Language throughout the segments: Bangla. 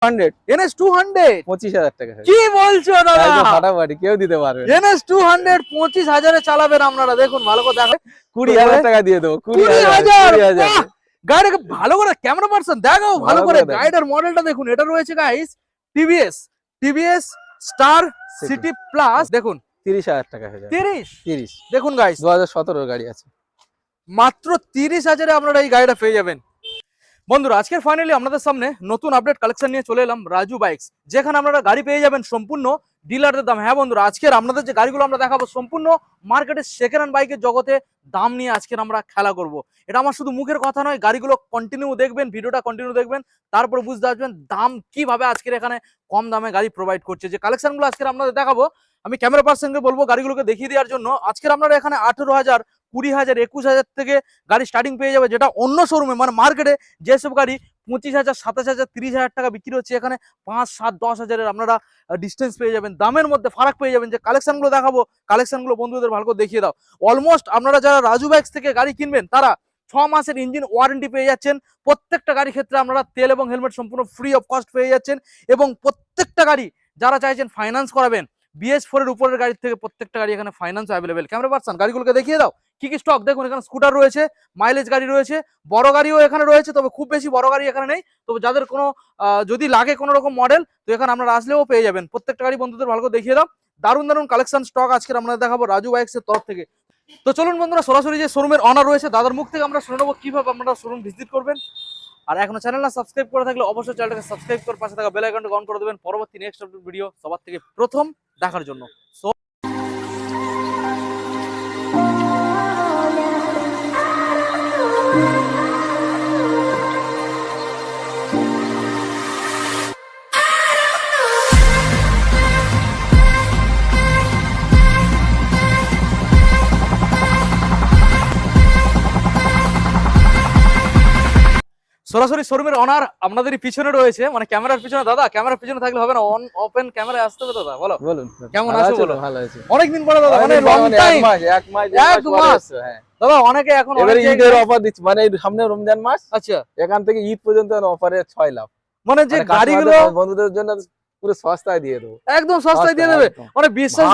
100 NS 200 25,000 টাকা কি বলছো দাদা? একদম ফাটাফাটি, কেউ দিতে পারবে না। NS 200 25,000 এ চালাবেন আপনারা। দেখুন ভালো করে দেখেন, 20,000 টাকা দিয়ে দেবো। 20,000 20,000 গাড়িটাকে ভালো করে ক্যামেরা পারসন দেখাও ভালো ভালো করে। করে দেখো। গাড়িটার মডেলটা দেখুন, এটা রয়েছে guys TVS star city plus. দেখুন 30,000 টাকা হয়ে যাবে। 30 দেখুন গাইস, 2017 গাড়ি আছে। মাত্র 30,000 এ আপনারা এই গাড়িটা পেয়ে যাবেন। বন্ধুরা আজকের ফাইনালি আপনাদের সামনে নতুন আপডেট কালেকশন নিয়ে চলে এলাম রাজু বাইকস, যেখানে আপনারা গাড়ি পেয়ে যাবেন সম্পূর্ণ ডিলারদের দাম। হ্যাঁ বন্ধুরা, আজকের আপনাদের যে গাড়িগুলো আমরা দেখাবো সম্পূর্ণ মার্কেটের সেকেন্ড হ্যান্ড বাইকের জগতে দাম নিয়ে আজকের আমরা খেলা করব। এটা আমার শুধু মুখের কথা নয়, গাড়িগুলো কন্টিনিউ দেখবেন, ভিডিওটা কন্টিনিউ দেখবেন, তারপরে বুঝতে পারবেন দাম কিভাবে আজকের এখানে কম দামে গাড়ি প্রোভাইড করছে। যে কালেকশনগুলো আজকের আপনাদের দেখাবো, আমি ক্যামেরা পার্সনকে বলবো গাড়িগুলোকে দেখিয়ে দেওয়ার জন্য। আজকের আপনারা এখানে 18,000, 20,000, 21,000 থেকে গাড়ি স্টার্টিং পেয়ে যাবে, যেটা অন্য শোরুমে মানে মার্কেটে যেসব গাড়ি 25,000, 27,000, 30,000 টাকা বিক্রি হচ্ছে, এখানে 5, 7, 10,000 আপনারা ডিস্টেন্স পেয়ে যাবেন, দামের মধ্যে ফারাক পেয়ে যাবেন। যে কালেকশনগুলো দেখাবো, কালেকশনগুলো বন্ধুদের ভালো করে দেখিয়ে দাও। অলমোস্ট আপনারা যারা রাজু বাইকস থেকে গাড়ি কিনবেন তারা 6 মাসের ইঞ্জিন ওয়ারেন্টি পেয়ে যাচ্ছেন। প্রত্যেকটা গাড়ির ক্ষেত্রে আপনারা তেল এবং হেলমেট সম্পূর্ণ ফ্রি অফ কস্ট পেয়ে যাচ্ছেন। এবং প্রত্যেকটা গাড়ি যারা চাইছেন ফাইন্যান্স করাবেন, BS4 এর উপরের গাড়ির থেকে প্রত্যেকটা গাড়ি এখানে ফাইন্যান্স অ্যাভেলেবেল। ক্যামেরা পার্সন গাড়িগুলোকে দেখিয়ে দাও কি কি স্টক। দেখুন এখানে স্কুটার রয়েছে, মাইলেজ গাড়ি রয়েছে, বড় গাড়িও এখানে রয়েছে, তবে খুব বেশি বড় গাড়ি এখানে নেই। তবে যাদের কোনো যদি লাগে কোনো রকম মডেল, তো এখানে আপনারা আসলেও পেয়ে যাবেন। প্রত্যেকটা গাড়ি বন্ধুদের ভালো করে দেখিয়ে দাও। দারুণ দারুণ কালেকশন স্টক আজকে আমরা দেখাবো রাজু বাইকসের তরফ থেকে। তো চলুন বন্ধুরা, সরাসরি যে শোরুমের অনার রয়েছে দাদার মুখ থেকে আমরা শুনে নেবো কিভাবে আপনারা শোরুম ভিজিট করবেন। আর এখনো চ্যানেল না সাবস্ক্রাইব করে থাকলে অবশ্যই চ্যানেলটাকে সাবস্ক্রাইব করে পাশে থাকা বেল আইকনটা অন করে দেবেন পরবর্তী নেক্সট আপডেট ভিডিও সবার থেকে প্রথম দেখার জন্য। সরাসরি শোরুমের অনার আপনাদেরই পিছনে রয়েছে, মানে ক্যামেরার পিছনে। দাদা ক্যামেরার পিছনে থাকলে হবে না, অন ওপেন ক্যামেরায় আসতে হবে। দাদা বলো বলুন কেমন আছো? বলো। ভালো আছে। অনেকদিন পরে দাদা, মানে লং টাইম, এক মাস। হ্যাঁ দাদা অনেকে এখন এবারে ঈদের অফার দিচ্ছে, মানে এই সামনে রমজান মাস। আচ্ছা, এখান থেকে ঈদ পর্যন্ত অফারে 6 লাখ। মানে যে গাড়িগুলো বন্ধুদের জন্য পুরো সস্তায় দিয়ে দেবো, একদম সস্তায় দিয়ে দেবে, মানে বিশ্বাস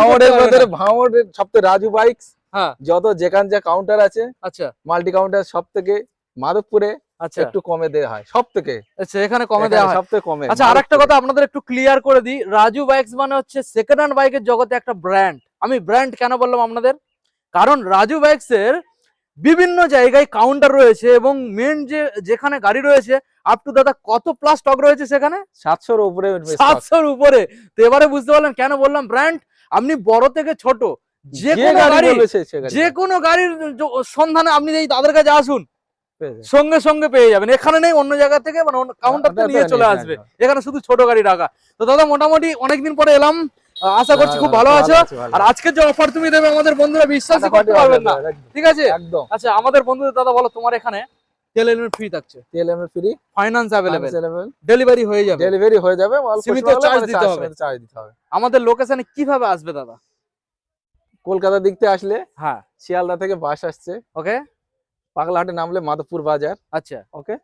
ভাঙড়ের সবথেকে রাজু বাইকস। হ্যাঁ যত যেখান যা কাউন্টার আছে, আচ্ছা মাল্টি কাউন্টার সব থেকে মাধবপুরে আচ্ছা একটু কমে দেওয়া হয় সব থেকে। আচ্ছা এখানে কমে দেওয়া হয় সব থেকে কমে। আচ্ছা আরেকটা কথা আপনাদের একটু ক্লিয়ার করে দিই, রাজু বাইকস মানে হচ্ছে সেকেন্ড হ্যান্ড বাইকের জগতে একটা ব্র্যান্ড। আমি ব্র্যান্ড কেন বললাম আপনাদের, কারণ রাজু বাইকস এর বিভিন্ন জায়গায় কাউন্টার রয়েছে এবং মেন যেখানে গাড়ি রয়েছে আপ টু দাদা কত প্লাস স্টক রয়েছে সেখানে 700-র উপরে। 700-র উপরে। তো এবারে বুঝতে পারলেন কেন বললাম ব্র্যান্ড। আপনি বড় থেকে ছোট যে কোনো গাড়ির সন্ধানে আপনি এই তাদের কাছে আসুন, সঙ্গে সঙ্গে পেয়ে যাবেন। এখানে নেই অন্য জায়গা থেকে, মানে কাউন্টার থেকে নিয়ে চলে আসবে। এখানে শুধু ছোট গাড়ি রাখা। তো দাদা মোটামুটি অনেকদিন পরে এলাম, আশা করছি খুব ভালো আছো। আর আজকে যে অফার তুমি দেবে আমাদের বন্ধুরা বিশ্বাসই করতে পারবেন না, ঠিক আছে একদম। আচ্ছা আমাদের বন্ধুদের দাদা বলো, তোমার এখানে তেল হেলমেট ফ্রি থাকছে, তেল helmet free, finance available, delivery হয়ে যাবে, ডেলিভারি হয়ে যাবে, সীমিত চার্জ দিতে হবে। আমাদের লোকেশনে কিভাবে আসবে দাদা? কলকাতা দেখতে আসলে হ্যাঁ শিয়ালদা থেকে বাস আসছে, ওকে, পাগলাহাটে নামলে মাধবপুর বাজার, আচ্ছা ওকে।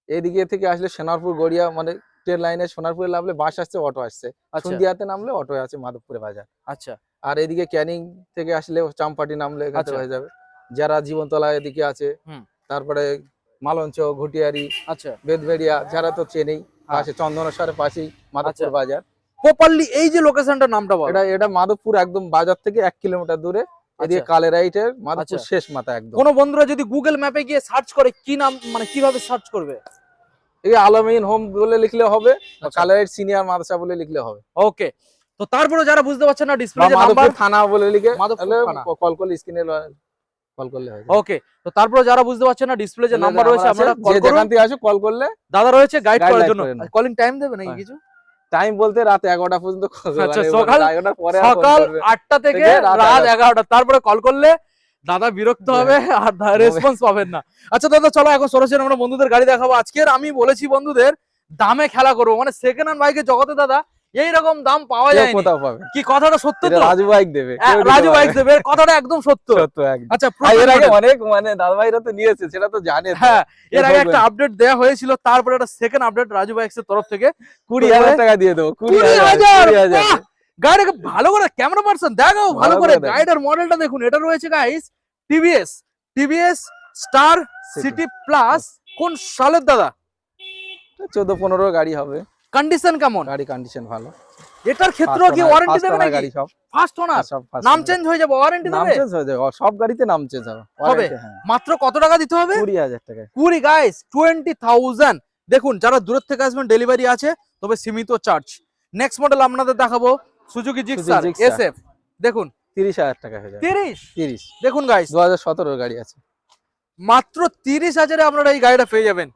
এইদিকে থেকে আসলে সোনারপুর গড়িয়া মানে ট্রেন লাইনে সোনারপুরে নামলে বাস আসছে, অটো আসছে। সন্ধিয়াতে নামলে অটো আছে মাধবপুরে বাজার। আচ্ছা আর এদিকে ক্যানিং থেকে আসলে চাম্পাটি নামলে এখানে হয়ে যাবে। যারা জীবনতলা এদিকে আছে, তারপরে মালঞ্চ, ঘটিয়ারি, আচ্ছা বেদবেড়িয়া, যারা তো চেনেই পাশে চন্দনেশ্বরের পাশেই মাধবপুর বাজার। প্রপারলি এই যে লোকেশনটার নামটা বলো। এটা মাধবপুর একদম বাজার থেকে 1 কিলোমিটার দূরে। এদিকে কালেরাইটের মাধবপুর শেষ মাথা একদম। কোন বন্ধুরা যদি গুগল ম্যাপে গিয়ে সার্চ করে কি নাম, মানে কিভাবে সার্চ করবে? এই আলমিন হোম বলে লিখলে হবে, কালেরাইট সিনিয়র মাদ্রাসা বলে লিখলে হবে। ওকে, তো তারপরে যারা বুঝতে পারছেন না ডিসপ্লে নাম্বার থানা বলে লিখে তাহলে কল করলে স্ক্রিনে কল করলে হবে। ওকে, তো তারপরে যারা বুঝতে পারছেন না ডিসপ্লে যে নাম্বার রয়েছে আপনারা কল করুন, যেখান থেকে আসো কল করলে দাদা রয়েছে গাইড করার জন্য। কলিং টাইম দেবে নাকি কিছু? টাইম বলতে রাত 11টা পর্যন্ত। আচ্ছা সকাল 8টা থেকে রাত 11টা, তারপরে কল করলে দাদা বিরক্ত হবে আর রেসপন্স পাবেন না। আচ্ছা দাদা চলো এখন সরাসরি আমরা বন্ধুদের গাড়ি দেখাবো। আজকের আমি বলেছি বন্ধুদের দামে খেলা করবো, মানে সেকেন্ড হ্যান্ড বাইকের জগতে দাদা এইরকম দাম পাওয়া কেউ যায় কোথাও পাবে কি? কথাটা সত্য এটা তো? রাজু বাইক দেবে, কেউ দিতে রাজু পারবে বাইক না। দেবে, এর কথাটা একদম সত্য। সত্য একদম। আচ্ছা, আর এর আগে model। অনেক দাদা ভাইরা তো নিয়েছে, সেটা তো জানে তো। হ্যাঁ, এর আগে বলবেন। একটা আপডেট দেওয়া হয়েছিল, তারপরে একটা সেকেন্ড আপডেট রাজু বাইকসের তরফ থেকে 20,000 টাকা দিয়ে দেবো, 20,000। 20,000। বাহ! গাড়িটাকে ভালো করে ক্যামেরা পারসন দেখাও, ভালো ভালো করে করে দেখো। গাড়িটার মডেলটা দেখুন। এটা রয়েছে guys TVS star city plus. কোন সালের দাদা? 14-15 গাড়ি হবে। কন্ডিশন কেমন? গাড়ি কন্ডিশন ভালো। এটার ক্ষেত্রেও কি ওয়ারেন্টি দেবে নাকি? গাড়ি সব ফার্স্ট ওনার, সব first নাম owner। চেঞ্জ হয়ে যাবে, ওয়ারেন্টি নাম দেবে? চেঞ্জ হয়ে যাবে, সব গাড়িতে নাম চেঞ্জ হবে। হবে। Warranty, হ্যাঁ। মাত্র কত টাকা দিতে হবে? 20,000 টাকা। 20 গাইস, 20,000। দেখুন, যারা দূর থেকে আসবেন ডেলিভারি আছে, তবে সীমিত চার্জ। নেক্সট মডেল আপনাদের দেখাবো সুজুকি জিক্সার Gixxer। এসএফ। দেখুন 30,000 টাকা হয়ে যাবে। 30। 30। দেখুন গাইস, 2017 গাড়ি আছে। মাত্র 30,000-এ আপনারা এই গাড়িটা পেয়ে যাবেন।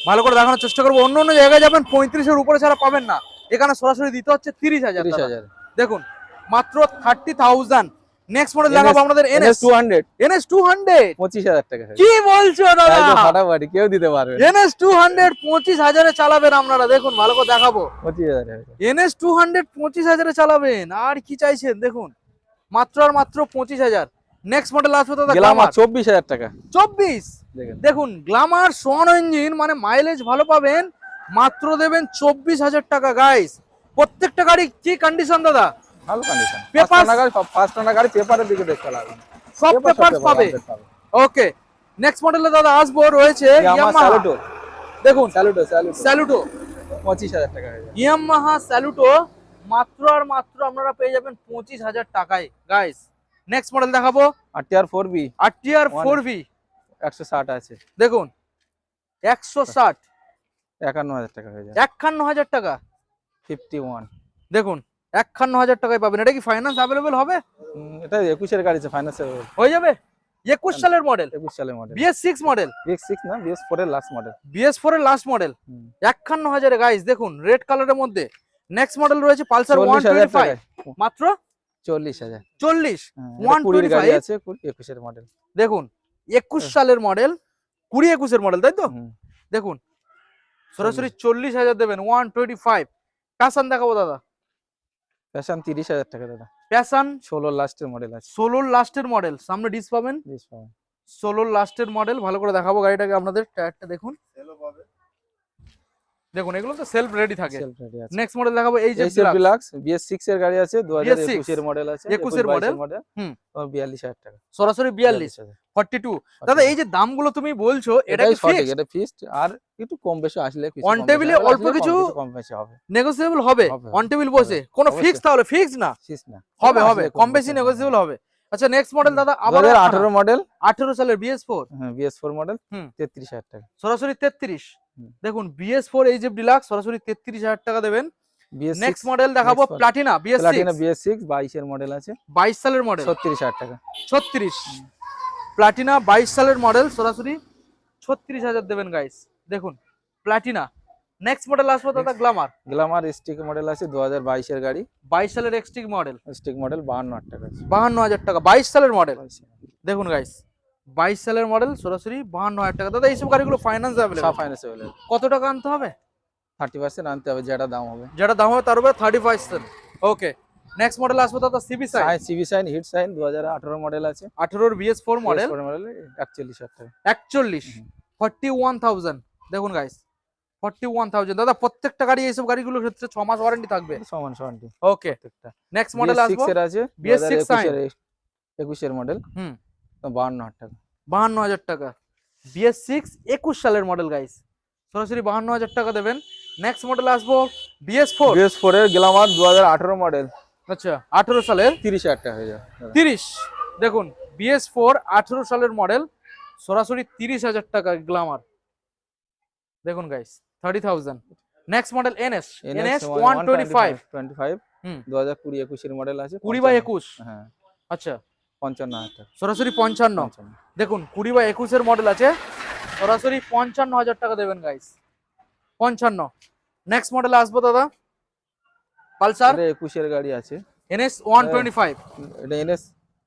ভালো করে দেখানোর চেষ্টা করবো। অন্য অন্য জায়গায় যাবেন 35-এর উপরে ছাড়া পাবেন না, এখানে সরাসরি দিতে হচ্ছে 30,000। 30,000। দেখুন মাত্র 30,000। নেক্সট মডেল দেখাবো আপনাদের NS 200। NS 200। 25,000 টাকা হয়ে যাবে। কি বলছো দাদা? একদম ফাটাফাটি, কেউ দিতে পারবে না। NS 200 25,000-এ চালাবেন আপনারা। দেখুন ভালো করে দেখাবো। 25,000 হয়ে যাবে। NS 200 25,000-এ চালাবেন, আর কি চাইছেন? দেখুন মাত্র আর মাত্র 25,000। নেক্সট মডেল আসবে দাদা গ্ল্যামার 24,000 টাকা। 24। দেখেন। দেখুন গ্ল্যামার সোয়ান ইঞ্জিন, মানে মাইলেজ ভালো পাবেন, মাত্র দেবেন 24,000 টাকা গাইস। প্রত্যেকটা গাড়ি কি কন্ডিশন দাদা? ভালো কন্ডিশন। Papers? ফার্স্ট ওনার গাড়ি, পেপারের দিকে দেখতে লাগবে। সব পেপারস পাবে। ওকে, নেক্সট মডেলে দাদা আসবো রয়েছে ইয়ামাহা। স্যালুটো। দেখুন স্যালুটো স্যালুটো 25,000 টাকা হয়ে যাবে। ইয়ামাহা স্যালুটো মাত্র আর মাত্র আপনারা পেয়ে যাবেন 25,000 টাকায় গাইস। নেক্সট মডেল দেখাবো RTR 4B RTR 4V। 160 আছে। দেখুন 160, 51,000 টাকা হয়ে যাবে। 51,000 টাকা। 51। দেখুন 51,000 টাকায় পাবেন। এটা কি ফাইন্যান্স অ্যাভেলেবেল হবে? এটা 21 এর গাড়ি আছে, ফাইন্যান্স হয়ে যাবে। 21 সালের মডেল, 21 সালের মডেল। BS6 মডেল, BS6 না, BS4 এর লাস্ট মডেল। BS4 এর লাস্ট মডেল। 51,000 গাইস। দেখুন রেড কালারের মধ্যে। নেক্সট মডেল রয়েছে পালসার 125 মাত্র 40,000। 40। 120 এর গাড়ি 125। আছে, 21 এর মডেল। দেখুন 21 সালের মডেল, 20-21 এর মডেল, তাই তো? দেখুন সরাসরি 40,000 দেবেন। 125। প্যাশন দেখাবো দাদা। প্যাশন 30,000 টাকা দাদা। প্যাশন 16 লাস্টের মডেল আছে। 16 লাস্টের মডেল, সামনে ডিস পাবেন। 16 লাস্টের মডেল। ভালো করে দেখাবো গাড়িটাকে আপনাদের। টায়ারটা দেখুন। দেখুন এগুলো তো সেলফ রেডি থাকে। নেক্সট মডেল দেখাবো এই যে ডিলাক্স BS6 এর গাড়ি আছে, 2021 এর মডেল আছে। 21 এর মডেল। 42,000 টাকা। সরাসরি 42, 42। দাদা এই যে দামগুলো তুমি বলছো, এটা কি ফিক্সড? এটা ফিক্সড, আর একটু কম বেশি আসলে কিছু অন টেবিলে অল্প কিছু কম বেশি হবে। নেগোসিয়েবল হবে অন টেবিল বসে। কোনো ফিক্স তাহলে ফিক্স না? ফিক্স না। হবে হবে, কম বেশি নেগোসিয়েবল হবে। আচ্ছা নেক্সট মডেল দাদা আবার 2018 মডেল। 18 সালের BS4। হ্যাঁ, BS4 মডেল 33,000 টাকা। সরাসরি 33। দেখুন BS4 এই যে ডিলাক্স সরাসরি 33,000 টাকা দেবেন। নেক্সট মডেল দেখাবো প্লাটিনা BS6। প্লাটিনা BS6 22 এর মডেল আছে। 22 সালের মডেল। 36,000 টাকা। 36। প্লাটিনা 22 সালের মডেল, সরাসরি 36,000 দেবেন গাইস। দেখুন প্লাটিনা। নেক্সট মডেল আসবো দাদা গ্ল্যামার। গ্ল্যামার স্টিক মডেল আছে, 2022 এর গাড়ি। 22 সালের এক্সটিক মডেল। স্টিক মডেল 52,000 টাকা আছে। 52,000 টাকা 22 সালের মডেল। দেখুন গাইস 22 সালের মডেল, সরাসরি 52,000 টাকা। দাদা এইসব গাড়িগুলো ফাইন্যান্স সব অ্যাভেলেবল? Finance available. কত টাকা আনতে হবে? 30% আনতে হবে, যেটা দাম হবে। যেটা দাম হবে তার উপরে 35%। ওকে, নেক্সট মডেল আসবো দাদা CB Shine. CB Shine hit Shine 2018 model আছে। 18 এর BS4 মডেল। 41,000 টাকা। 41, 41,000। দেখুন গাইস 41,000। দাদা প্রত্যেকটা গাড়ি এইসব গাড়িগুলোর ক্ষেত্রে 6 মাস ওয়ারেন্টি থাকবে। সমান সমানটি ওকে, প্রত্যেকটা। নেক্সট মডেল আসবো BS6 এর আছে, BS6 সাইন 21 এর মডেল। 52,000 টাকা। 52,000 টাকা। BS6 21 সালের মডেল গাইস, সরাসরি 52,000 টাকা দেবেন। নেক্সট মডেল আসবো BS4। BS4 এর গ্ল্যামার 2018 মডেল। আচ্ছা 18 সালের 30,000 টাকা হয়ে যাবে। 30। দেখুন BS4 18 সালের মডেল, সরাসরি 30,000 টাকা গ্ল্যামার। দেখুন গাইস 30,000। Next model NS 125। 2020-21 এর মডেল আছে। 20/21। হ্যাঁ আচ্ছা 55,000 টাকা। সরাসরি 55। দেখুন 20/21 এর মডেল আছে, সরাসরি 55,000 টাকা দেবেন গাইস। 55। নেক্সট মডেল আসবো দাদা পালসার। 21 এর গাড়ি আছে। NS 125। এটা NS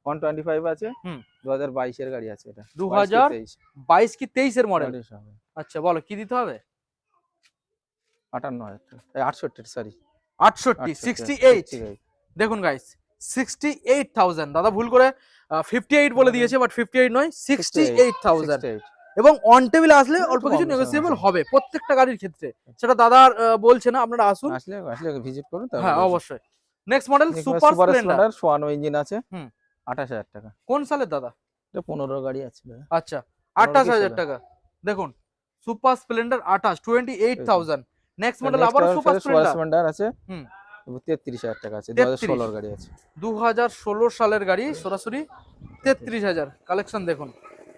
125 আছে। 2022 এর গাড়ি আছে। এটা 2022 কি 23 এর মডেল? আচ্ছা বলো কি দিতে হবে? 58,000 টাকা। 68 সরি 68 68 দেখুন গাইস 68,000 দাদা ভুল করে 58 বলে দিয়েছে বাট 58 নয় 68,000 এবং অন টেবিল আসলে অল্প কিছু নেগোসিয়েবল হবে প্রত্যেকটা গাড়ির ক্ষেত্রে সেটা দাদার বলছে না আপনারা আসুন আসলে ভিজিট করুন হ্যাঁ অবশ্যই নেক্সট মডেল সুপার স্প্লেন্ডার সোয়ানো ইঞ্জিন আছে হুম 28,000 টাকা কোন সালের দাদা এটা 15 গাড়ি আছে দাদা আচ্ছা 28,000 টাকা দেখুন সুপার স্প্লেন্ডার 28,000 নেক্সট মডেল আবার সুপার স্প্লেন্ডার আছে হুম 33,000 টাকা আছে 2016 এর গাড়ি আছে 2016 সালের গাড়ি সরাসরি 33,000 কালেকশন দেখুন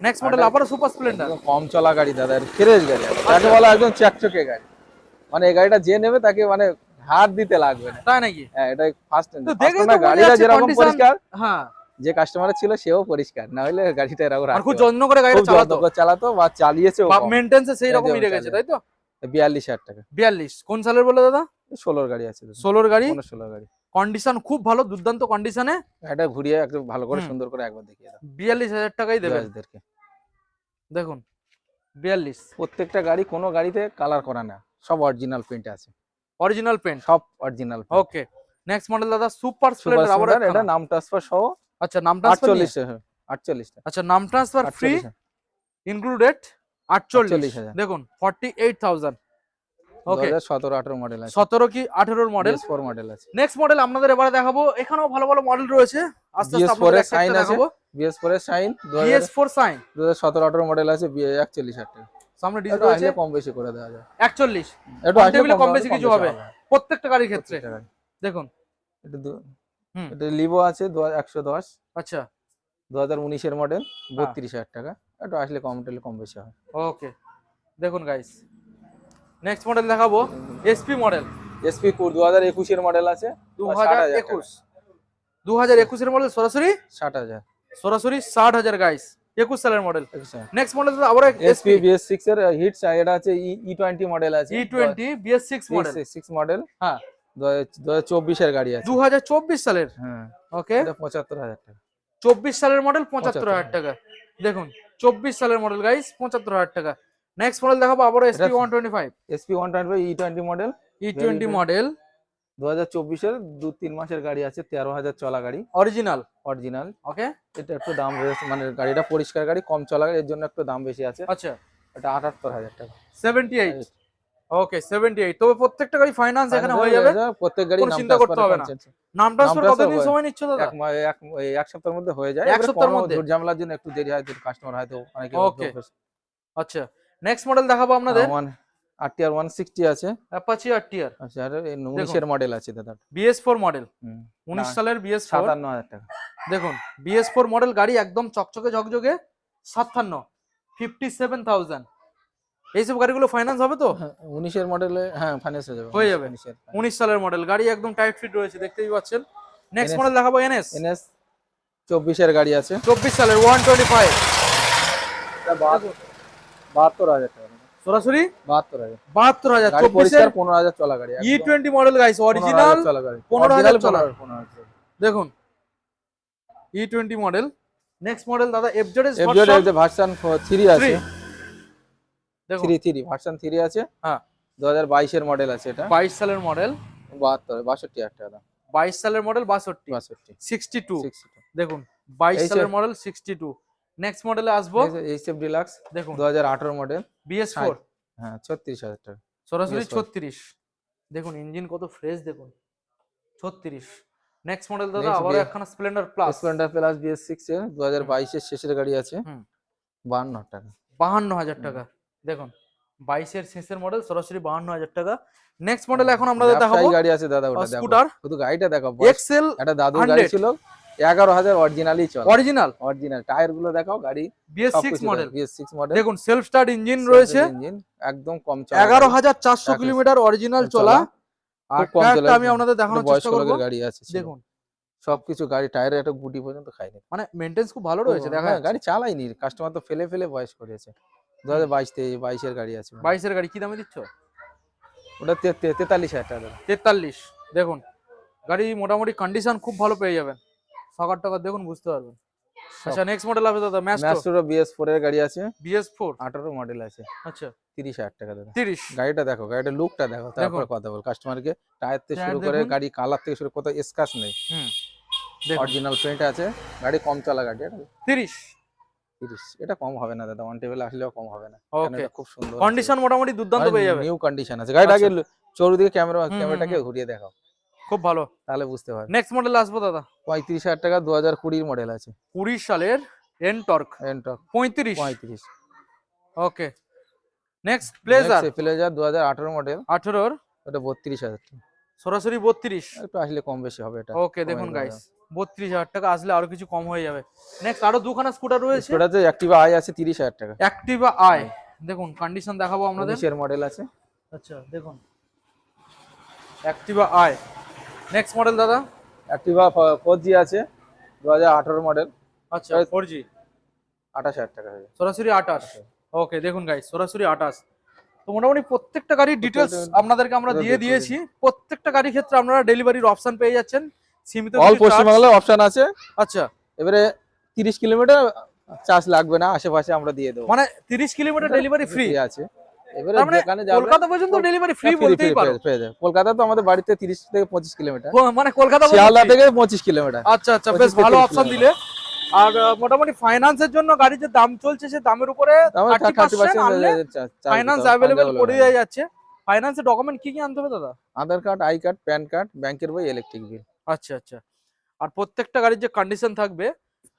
নেক্সট মডেল আবার সুপার স্প্লেন্ডার কম চলা গাড়ি দাদা ফ্রেশ গাড়ি তাকে বলা একদম চকচকে গাড়ি মানে এই গাড়িটা যে নেবে তাকে মানে হাত দিতে লাগবে না তাই নাকি হ্যাঁ এটা ফার্স্ট কাস্টমার গাড়িটা যেরকম পরিষ্কার হ্যাঁ যে কাস্টমার ছিল সেও পরিষ্কার না হলে গাড়িটা এরকম আর খুব যত্ন করে গাড়িটা চালাতো বা চালিয়েছে মেইনটেন্স সেই রকমই রেখেছে তাই তো 42,000 টাকা 42 কোন সালের বলে দাদা 16 গাড়ি আছে 16 গাড়ি 16 গাড়ি কন্ডিশন খুব ভালো দুর্দান্ত কন্ডিশনে এটা ঘুরিয়ে একটু ভালো করে সুন্দর করে একবার দেখিয়ে দাও 42,000 টাকাই দেবেন দেখুন 42 প্রত্যেকটা গাড়ি কোনো গাড়িতে কালার করা না সব অরিজিনাল পেইন্ট আছে অরিজিনাল পেইন্ট সব অরিজিনাল ওকে নেক্সট মডেল দাদা সুপার স্প্লেন্ডার আবার এটা নাম ট্রান্সফার সহ আচ্ছা নাম ট্রান্সফার 48 আচ্ছা নাম ট্রান্সফার ফ্রি ইনক্লুডেড 48 দেখুন 48,000 ওকে 2017-18 মডেল আছে 17 কি 18 এর মডেল BS4 মডেল আছে নেক্সট মডেল আপনাদের এবারে দেখাবো এখানেও ভালো ভালো মডেল রয়েছে আস্তে আস্তে আপনাদের সাইন আছে দেখাবো BS4 এর সাইন BS4 সাইন 2017-18 মডেল আছে 41,000 টাকা সামনে ডিসপ্লে আছে কম বেশি করে দেওয়া যায় 41 একটু টেবিলে কম বেশি কিছু হবে প্রত্যেকটা গাড়ির ক্ষেত্রে দেখুন এটা লিভো আছে 110 আচ্ছা 2019 এর মডেল 32,000 টাকা একটু আসলে কম বেশি হয় ওকে দেখুন গাইস নেক্সট মডেল দেখাবো SP মডেল SP কোর 2021 এর মডেল আছে 2021 এর মডেল সরাসরি 60,000 সরাসরি 60,000 গাইস 21 সালের মডেল নেক্সট মডেল আবার SP BS6 এর হিট এটা আছে E20 মডেল আছে E20 BS6 মডেল 6 মডেল হ্যাঁ 2024 এর গাড়ি আছে 2024 সালের হ্যাঁ ওকে এটা 75,000 টাকা 24 সালের মডেল 75,000 টাকা দেখুন 24 সালের মডেল গাইস 75,000 টাকা নেক্সট মডেল দেখাবো আবার SP125 E20 model E20 model 2024 এর 2-3 মাসের গাড়ি আছে 13,000 চলা গাড়ি অরিজিনাল ওকে এটা একটু দাম মানে গাড়িটা পরিষ্কার গাড়ি কম চলা গাড়ি এর জন্য একটু দাম বেশি আছে আচ্ছা এটা 78,000 টাকা 78 ওকে 78 তবে প্রত্যেকটা গাড়ি ফাইনান্স এখানে হয়ে যাবে প্রত্যেক গাড়ি নাম চিন্তা করতে হবে না নাম ট্রান্সফার কতদিন সময় নিচ্ছে দাদা এক সপ্তাহের মধ্যে হয়ে যায় এক সপ্তাহের মধ্যে ঝুট ঝামেলার জন্য একটু দেরি হয় কাস্টমার হয়তো অনেকে ওকে আচ্ছা নেক্সট মডেল দেখাবো আপনাদের RTR 160 আছে অ্যাপাচি RTR আচ্ছা আর 19 এর মডেল আছে দাদা BS4 মডেল 19 সালের BS4 57,000 টাকা দেখুন BS4 মডেল গাড়ি একদম চকচকে ঝকঝকে 57,000 এইসব গাড়িগুলো ফাইনান্স হবে তো 19 এর মডেলে হ্যাঁ ফাইনান্স হয়ে যাবে 19 সালের মডেল গাড়ি একদম টাইট ফিট রয়েছে দেখতেই পাচ্ছেন নেক্সট মডেল দেখাবো NS 24 এর গাড়ি আছে 24 সালের 125 72,000 টাকা সরাসরি 72,000 24 এর 15,000 চলা গাড়ি E20 মডেল গাইস অরিজিনাল 15,000 চলা দেখুন E20 মডেল নেক্সট মডেল দাদা FZ ভার্সন 3 আছে দেখুন 3 ভার্সন 3 আছে হ্যাঁ 2022 এর মডেল আছে এটা 22 সালের মডেল 62,000 টাকা 22 সালের মডেল 62 দেখুন 22 সালের মডেল 62 নেক্সট মডেলে আসবো HF ডিলাক্স দেখুন 2018 মডেল BS4 হ্যাঁ 36,000 টাকা সরাসরি 36 দেখুন ইঞ্জিন কত ফ্রেশ দেখুন 36 নেক্সট মডেল দাদা আবার একখানা স্প্লেন্ডার প্লাস BS6 এর 2022 এর শেষের গাড়ি আছে 52 টাকা 52,000 টাকা দেখুন 22 এর শেষের মডেল সরাসরি 52,000 টাকা নেক্সট মডেল এখন আমরা দেখাবো গাড়ি আছে দাদা ওটা দেখো স্কুটার শুধু গাড়িটা দেখো এক্সেল এটা দাদু গাড়ি ছিল 11,000 অরিজিনালি চলে অরিজিনাল টায়ার গুলো দেখাও গাড়ি BS6 মডেল দেখুন সেলফ স্টার্ট ইঞ্জিন রয়েছে ইঞ্জিন একদম কম চলা 11,400 কিলোমিটার অরিজিনাল চলা আর টায়ারটা আমি আপনাদের দেখানোর চেষ্টা করব গাড়ি আছে দেখুন সবকিছু গাড়ি টায়ারের একটা গুটি পর্যন্ত খায়নি মানে মেইনটেন্স খুব ভালো রয়েছে দেখা গাড়ি চালাইনি কাস্টমার তো ফেলে বয়স করেছে 2022 এর গাড়ি আছে 22 এর গাড়ি কি দামে দিচ্ছ ওটা 43,000 টাকা 43 দেখুন গাড়ি মোটামুটি কন্ডিশন খুব ভালো পেয়ে যাবেন সকার টাকা দেখুন বুঝতে পারবেন আচ্ছা নেক্সট মডেল আছে দাদা ম্যাস্ট্রো BS4 এর গাড়ি আছে BS4 18 মডেল আছে আচ্ছা 30,000 টাকা দাদা। 30। গাড়িটা দেখো, গাড়িটার লুকটা দেখো, তারপরে কথা বল কাস্টমারকে। টায়ার থেকে টায়ার শুরু করে দেখুন। গাড়ি কালার থেকে শুরু কত স্ক্র্যাচ নেই, দেখুন অরিজিনাল পেন্ট আছে। গাড়ি কম চলা গাড়ি, এটা 30। 30। এটা কম হবে না দাদা, অন টেবিল আসলেও কম হবে না। ওকে, কারণ এটা খুব সুন্দর কন্ডিশন মোটামুটি দুর্দান্ত পেয়ে যাবে। নিউ কন্ডিশন আছে। গাড়িটা আগে আচ্ছা। চৌদিকে হুম, হুম, ক্যামেরাটাকে হুম। ঘুরিয়ে দেখাও, খুব ভালো। তাহলে বুঝতে পারবে। নেক্সট মডেল আসবো দাদা। 35,000 টাকা 2020 মডেল আছে, 20 সালের এনটর্ক। এনটক 35। 35। ওকে, নেক্সট প্লেজার। প্লেজার 2018 মডেল, 18 ওটা 32,000 টাকা। সরাসরি 32। একটু আসলে কম বেশি হবে এটা। ওকে, দেখুন গাইস 32,000 টাকা আসলে আরো কিছু কম হয়ে যাবে। নেক্সট আরো দুখানা স্কুটার রয়েছে। ওটাতে অ্যাক্টিভা আই আছে 30,000 টাকা। অ্যাক্টিভা আই, দেখুন কন্ডিশন দেখাবো আপনাদের। 19 এর মডেল আছে। আচ্ছা দেখুন অ্যাক্টিভা আই। নেক্সট মডেল দাদা। অ্যাক্টিভা 4G আছে 2018 মডেল, আচ্ছা 4G 28,000 টাকা হয়ে যাবে। সরাসরি 28। ওকে দেখুন গাইস সরাসরি 28। তো মোটামুটি প্রত্যেকটা গাড়ির ডিটেলস আপনাদেরকে আমরা দিয়ে দিয়েছি। প্রত্যেকটা গাড়ির ক্ষেত্রে আপনারা ডেলিভারির অপশন পেয়ে যাচ্ছেন, সীমিত অল কিছু পশ্চিমবাংলায় অপশন আছে। charge। আচ্ছা, এবারে 30 কিলোমিটার চার্জ লাগবে না, আশেপাশে আমরা দিয়ে দেবো, মানে 30 কিলোমিটার ডেলিভারি ফ্রি আছে। এবারে তার মানে যেখানে যাবে কলকাতা পর্যন্ত ডেলিভারি ফ্রি free বলতেই পারো। পেয়ে যাবে। কলকাতা তো আমাদের বাড়িতে 30 থেকে 25 কিলোমিটার, মানে কলকাতা শিয়ালদা থেকে 25 কিলোমিটার। আচ্ছা আচ্ছা, 25 বেশ থেকে ভালো 30 অপশন কিলোমিটার। দিলে। আর মোটামুটি ফাইন্যান্সের জন্য গাড়ির যে দাম চলছে সে দামের উপরে 30% আনলে ফাইন্যান্স অ্যাভেলেবেল করে দেওয়া যাচ্ছে। ফাইন্যান্সের ডকুমেন্ট কি কি আনতে হবে দাদা? Aadhaar card, I card, PAN card, ব্যাংকের বই, ইলেকট্রিক বিল। আচ্ছা আচ্ছা। আর প্রত্যেকটা গাড়ির যে কন্ডিশন থাকবে,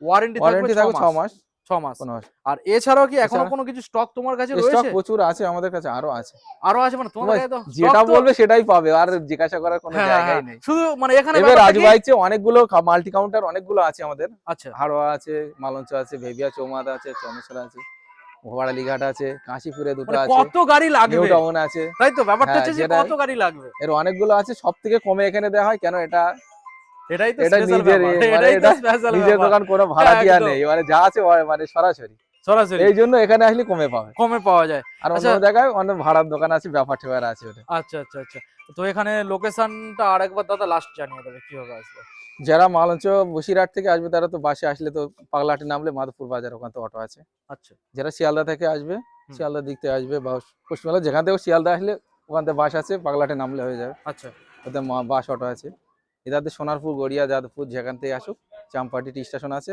ওয়ারেন্টি থাকবে ওয়ারেন্টি থাকবে 6 মাস। 6 মাস। 15 মাস। আর এছাড়াও কি এখনো এছাড়া- কোনো কিছু স্টক তোমার কাছে স্টক রয়েছে? প্রচুর আছে আমাদের কাছে, আরো আছে। আরো আছে মানে তোমার তোমার কাছে তো যেটা stock তো- বলবে সেটাই পাবে, আর জিজ্ঞাসা করার কোনো হ্যাঁ, জায়গাই হ্যাঁ, নেই। শুধু মানে এখানে এবার ব্যাপারটা রাজু কি- বাইকছে অনেকগুলো মাল্টি কাউন্টার অনেকগুলো আছে আমাদের। আচ্ছা হাড়োয়া আছে, মালঞ্চ আছে, ভেবিয়া চৌমাথা আছে, চমেশ্বর আছে, ভোয়ারালিঘাট আছে, কাশীপুরে দুটো মানে আছে, কত গাড়ি নিউ লাগবে, টাউন আছে। তাই তো ব্যাপারটা হ্যাঁ, হচ্ছে যে যেটা- কত গাড়ি লাগবে, এর অনেকগুলো আছে, সব থেকে কমে এখানে দেওয়া হয়। কেন এটা এটাই তো এটা স্পেশাল নিজের ব্যাপার, মানে এটাই তো এটা স্পেশাল নিজের ব্যাপার। দোকান কোনো ভাড়া হ্যাঁ, দিয়া একদম। নেই, মানে যা আছে মানে সরাসরি। সরাসরি এই জন্য এখানে আসলে কমে পাবে। কমে পাওয়া যায়। আর আচ্ছা। অন্য জায়গায় অনেক ভাড়ার দোকান আছে, ব্যাপার ঠেবার আছে ওটা। আচ্ছা আচ্ছা আচ্ছা। তো এখানে লোকেশনটা আরেকবার দাদা লাস্ট জানিয়ে দেবে কিভাবে আসবে। যারা মালঞ্চ বসিরহাট থেকে আসবে তারা তো বাসে আসলে তো পাগলাহাটি নামলে মাধবপুর বাজার, ওখান থেকে অটো আছে। আচ্ছা যারা শিয়ালদা থেকে আসবে, শিয়ালদার দিক থেকে আসবে বা পশ্চিমবাংলা যেখান থেকে শিয়ালদা আসলে ওখান থেকে বাস আছে, পাগলাহাটি নামলে হয়ে যাবে। আচ্ছা ওদের বাস অটো আছে। এদাদের সোনারপুর, গড়িয়া, যাদবপুর যেখান থেকে আসুক, চাম্পাটি টি স্টেশন আছে,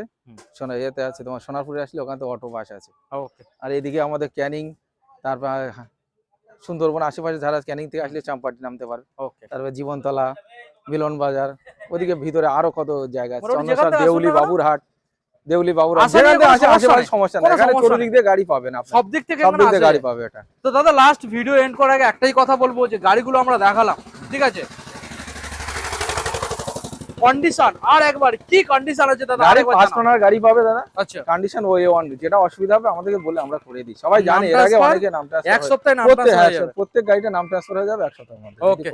ইয়েতে আছে তোমার সোনারপুরে আসলে ওখান থেকে অটো বাস আছে। ওকে আর এদিকে আমাদের ক্যানিং, তারপর সুন্দরবন আশেপাশে যারা ক্যানিং থেকে আসলে চাম্পাটি নামতে পারে। ওকে। তারপর জীবনতলা, মিলন বাজার, ওদিকে ভিতরে আরো কত জায়গা আছে, মোটামুটি চন্দ্রসর, যেখান থেকে দেউলি, আসুন না কেন? বাবুরহাট, দেউলি, বাবুরহাট, আসা নিয়ে যেখান থেকে কোনো আসে সমস্যা আশেপাশে নেই। সমস্যা নেই, কোনো এখানে সমস্যা চতুর্দিক দিয়ে গাড়ি পাবেন আপনি, সব দিক থেকে সব এখানে দিক দিয়ে আসে। গাড়ি পাবে এটা। তো দাদা লাস্ট ভিডিও এন্ড করার আগে একটাই কথা বলবো যে গাড়িগুলো আমরা দেখালাম, ঠিক আছে, কন্ডিশন আর একবার কি কন্ডিশন আছে দাদা গাড়ি আরেকবার ফার্স্ট জানাও। ওনার গাড়ি পাবে দাদা, আচ্ছা কন্ডিশন ওয়ে ওয়ান, যেটা অসুবিধা হবে আমাদেরকে বলে আমরা করে দিই। সবাই নাম জানে, এর আগে transfer? অনেকে নাম এক সপ্তাহে নাম প্রত্যেক ট্রান্সফার হয়ে যাবে। প্রত্যেক গাড়িটা নাম ট্রান্সফার হয়ে যাবে 1 সপ্তাহের মধ্যে। ওকে।